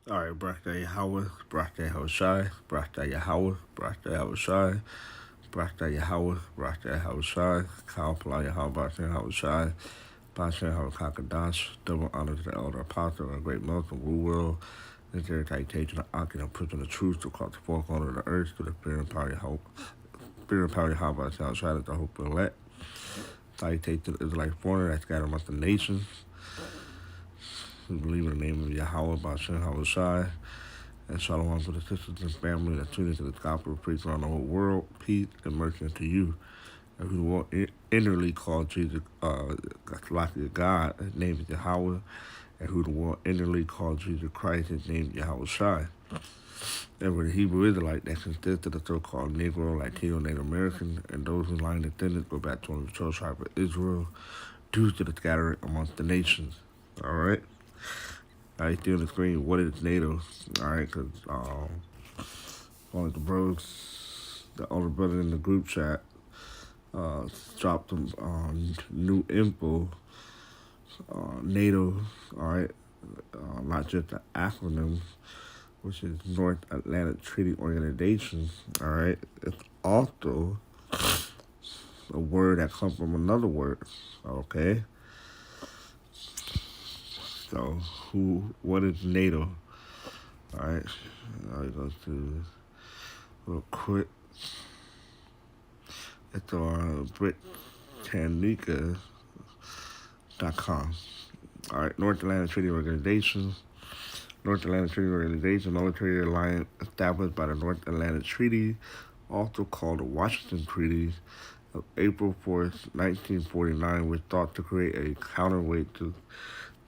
All right, Brakta Yahweh, Brakta Yahushai, Brakta Yahweh, Brakta Yahushai, Brakta Yahweh, Brakta Yahushai, Kal Pala Yahweh, Brakta Yahushai, Bashan Hakadash, double honor to the elder apostle and great Muslim rule world, and their citation of Akin and preaching the truth to cross the four corners of the earth to the spirit and power of hope. Spirit and power of Yahweh, Yahushai, the hope of the elect. Citation to the Israelite foreigner that scattered amongst the nations. We believe in the name of Yahweh, Bashan Yahushai. And shalom to the sisters and family that tune into the gospel preached around the whole world. Peace and mercy unto you. And who will inwardly call Jesus, like God, his name is Yahweh. And who the world inwardly call Jesus Christ, his name is Yahweh Shai. And with the Hebrew Israelite that consists of the so-called Negro, Latino, Native American, and those who line descendants go back to the 12 tribe of Israel due to the scattering amongst the nations. All right? I see on the screen what is NATO, all right? Because one of the bros, the older brother in the group chat, dropped some new info. NATO, all right, not just an acronym, which is North Atlantic Treaty Organization, all right. It's also a word that comes from another word, okay. So, what is NATO? All right, I'll go to real quick. It's on Britannica.com. All right, North Atlantic Treaty Organization. North Atlantic Treaty Organization, military alliance established by the North Atlantic Treaty, also called the Washington Treaty of April 4th, 1949, was thought to create a counterweight to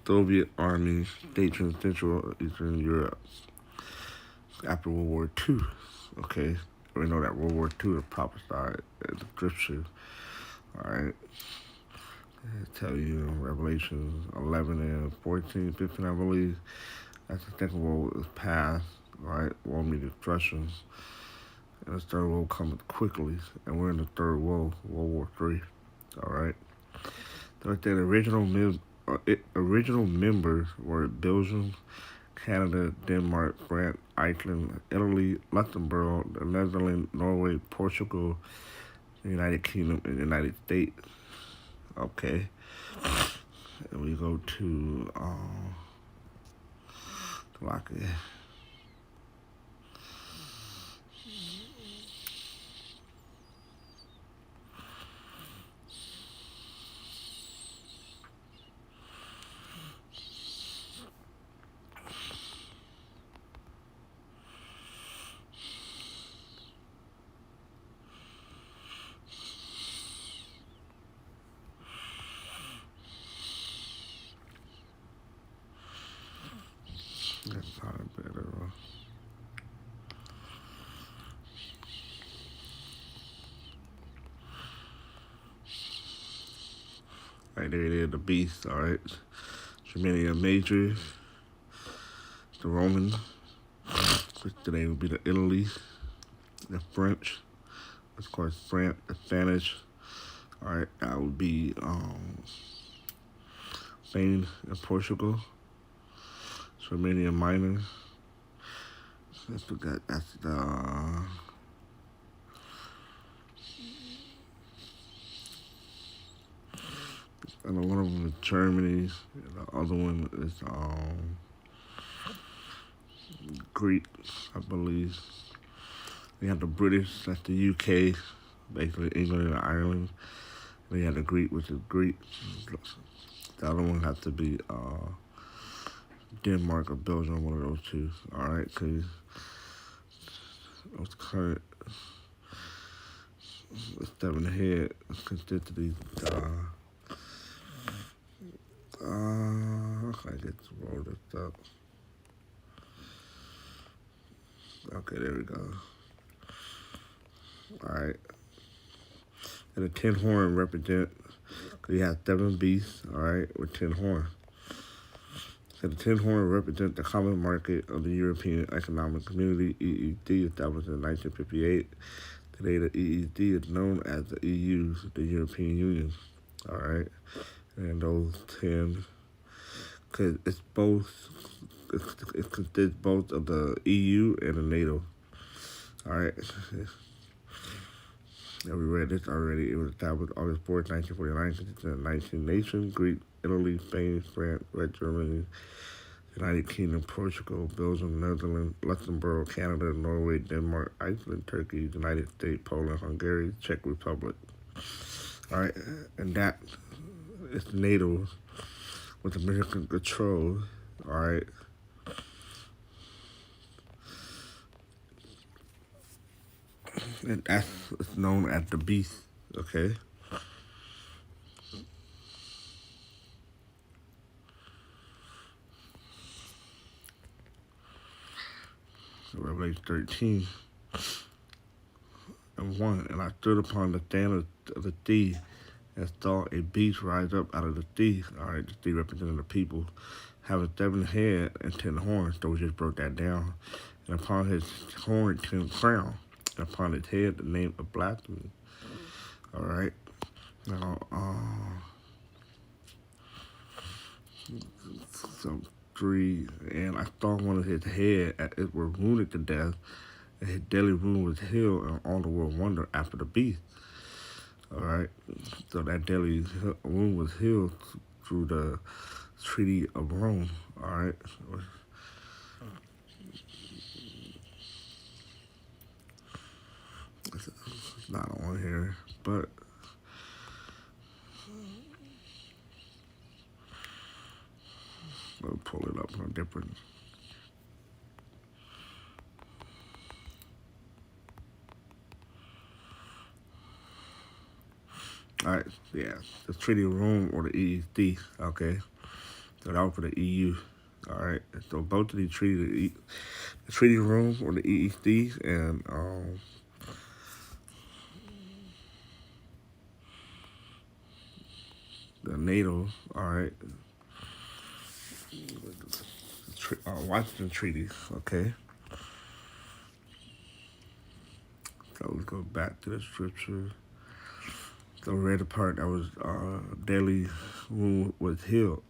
Soviet armies stationed in Central and Eastern Europe after World War II. Okay, we know that World War II is prophesied in the scripture. All right, I tell you in Revelation 11 and 14, 15, I believe. That's the second world is past, right? World means destruction. And the third world comes quickly. And we're in the third world, World War III. All right. So the original members were Belgium, Canada, Denmark, France, Iceland, Italy, Luxembourg, the Netherlands, Norway, Portugal, the United Kingdom, and the United States. Okay. And we go to like that's probably better. Right there it is, the beast, all right. Germania Major, the Roman, which today would be the Italy, the French, of course, France, the Spanish, all right, that would be Spain and Portugal, Germania Minor, I forgot, that's the, and one of them is Germany, and the other one is Greek, I believe. We have the British, that's the UK, basically England and Ireland. We have the Greek, which is Greek. The other one has to be Denmark or Belgium, one of those two. All right, because those current stepping ahead consist of these. I get to roll this up. Okay, there we go. All right. And the 10 horn represent, because you have 7 beasts, all right, with 10 horns. So the 10 horn represent the common market of the European Economic Community, EEC, established in 1958. Today, the EEC is known as the EU, the European Union, all right? And those 10, because it's both it consists both of the EU and the NATO. All right. Yeah, we read this already. It was established August 4th, 1949, consisting of 19 nations: Greece, Italy, Spain, France, West Germany, United Kingdom, Portugal, Belgium, Netherlands, Luxembourg, Canada, Norway, Denmark, Iceland, Turkey, United States, Poland, Hungary, Czech Republic. All right, and that is NATO with American control. All right. And that's known as the beast, okay? So Revelation 13:1, and I stood upon the stand of the sea and saw a beast rise up out of the sea. All right, the sea representing the people, having 7 heads and 10 horns. So we just broke that down. And upon his horn 10 crowns, and upon his head the name of blasphemy. All right. Now, so 3, and I saw one of his head it were wounded to death, and his deadly wound was healed, and all the world wondered after the beast. All right, so that deadly wound was healed through the Treaty of Rome. All right. It's not on here, but I'll pull it up on different. All right, yeah, the Treaty of Rome or the EEC, okay? So that was for the EU, all right? So both of these treaties, the Treaty of Rome or the EEC and the NATO, all right? Washington Treaty, okay? So let's go back to the scripture. So we read the part that was deadly wound was healed.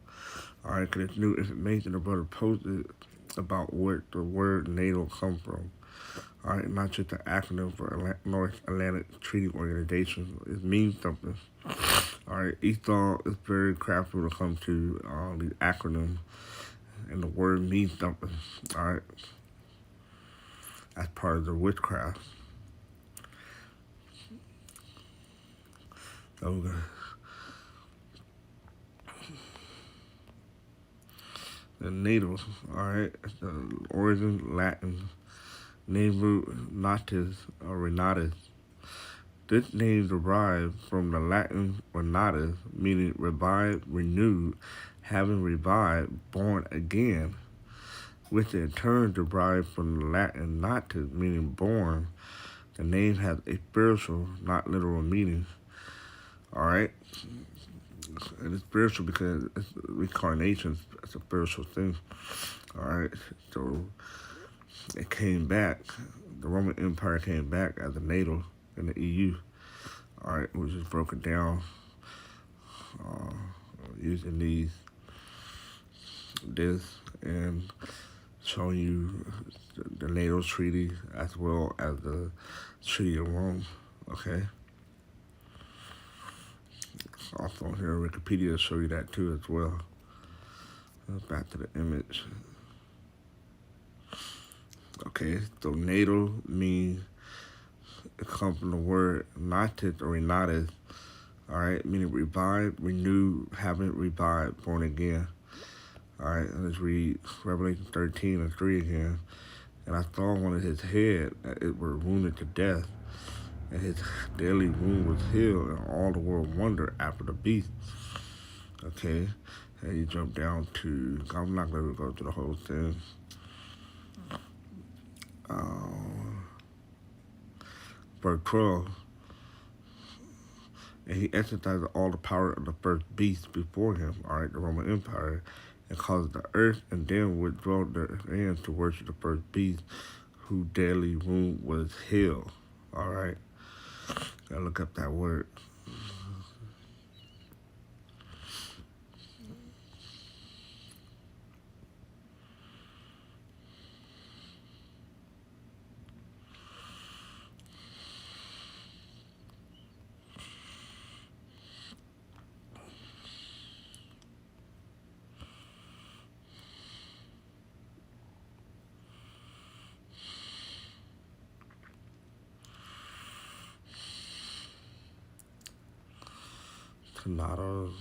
All right, because it's new information the brother posted about where the word NATO come from. All right, not just an acronym for North Atlantic Treaty Organization. It means something. All right, Esau is very crafty when it comes to these acronyms, and the word means something. All right, that's part of the witchcraft. So the NATO, all right, the origin Latin, name root natus or renatus. This name derived from the Latin renatus, meaning revived, renewed, having revived, born again, which in turn derived from the Latin natus, meaning born. The name has a spiritual, not literal meaning. All right, and it's spiritual because it's reincarnation. It's a spiritual thing. All right, so it came back. The Roman Empire came back as a NATO in the EU. All right, we just broke it down using this and showing you the NATO treaty as well as the Treaty of Rome. Okay. Also on here, Wikipedia will show you that too as well. Back to the image. Okay, so NATO means it comes from the word natus or renatus. All right, meaning revived, renewed, having revived, born again. All right, let's read Revelation 13:3 again. And I saw one of his head that it were wounded to death, and his deadly wound was healed, and all the world wondered after the beast. Okay, and you jump down to, I'm not going to go through the whole thing. Verse 12, and he exercised all the power of the first beast before him, all right, the Roman Empire, and caused the earth and them which dwelt therein to worship the first beast, whose deadly wound was healed. All right, gotta look up that word. NATO.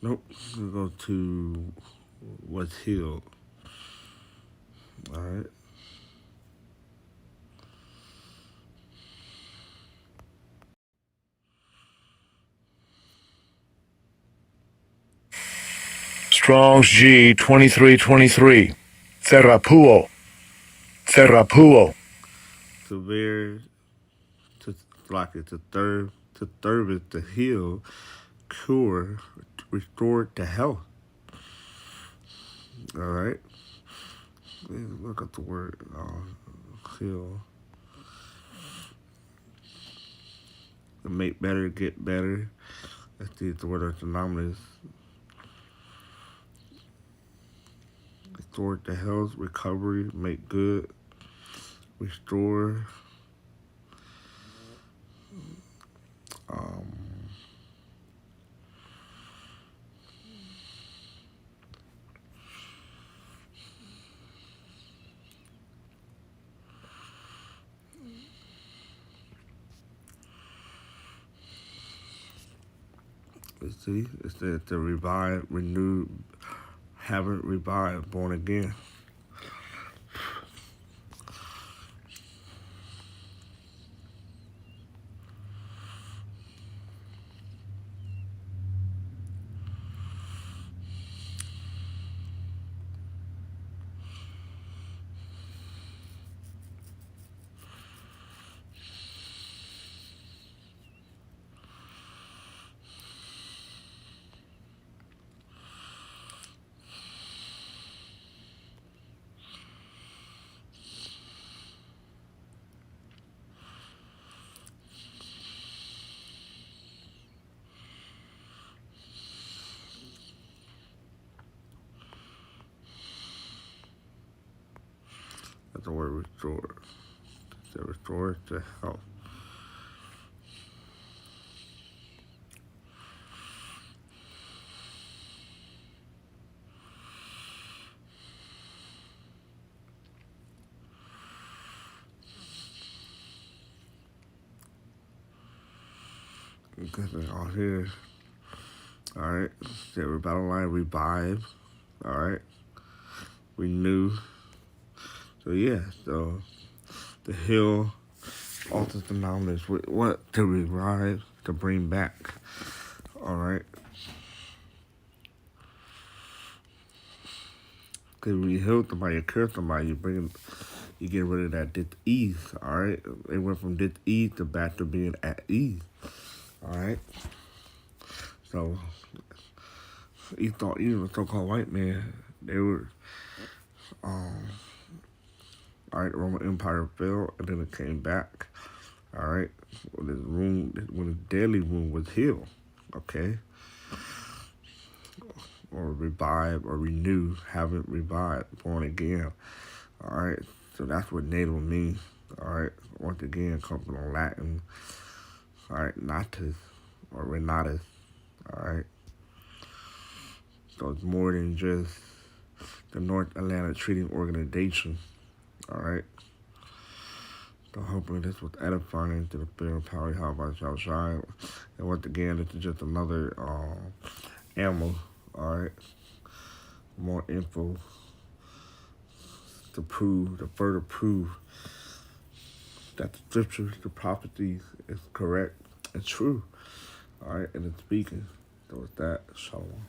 Nope. We'll go to what's healed. All right. Strong's G 2323. Therapuo. Severe to like it to third is to heal, cure, restore to health. All right. Look at the word heal. To make better, get better. That's the word of synonymous. Restore to health, recovery, make good, restore. Um, let's see, it said to revive, renew, haven't revived, born again. That's the word restore. To restore to health. Good thing all here. All right. Said battle line, revive. All right. Renew. So yeah. So the heal, alter the knowledge. What to revive, to bring back. All right. Because when you heal somebody, you cure somebody, you get rid of that dis-ease. All right. It went from dis-ease to back to being at ease. All right. So you thought even the so-called white man, they were, all right, the Roman Empire fell and then it came back. All right, when the deadly wound was healed, okay, or revive or renew, haven't revived, born again. All right, so that's what NATO means. All right, once again, comes from Latin. All right, natus or renatus. All right, so it's more than just the North Atlantic Treaty Organization. All right. So hoping this was edifying to the fear of power, how about y'all shine. And once again, this is just another ammo, all right? More info to further prove that the scriptures, the prophecies is correct and true, all right? And it's speaking. So with that, shalom.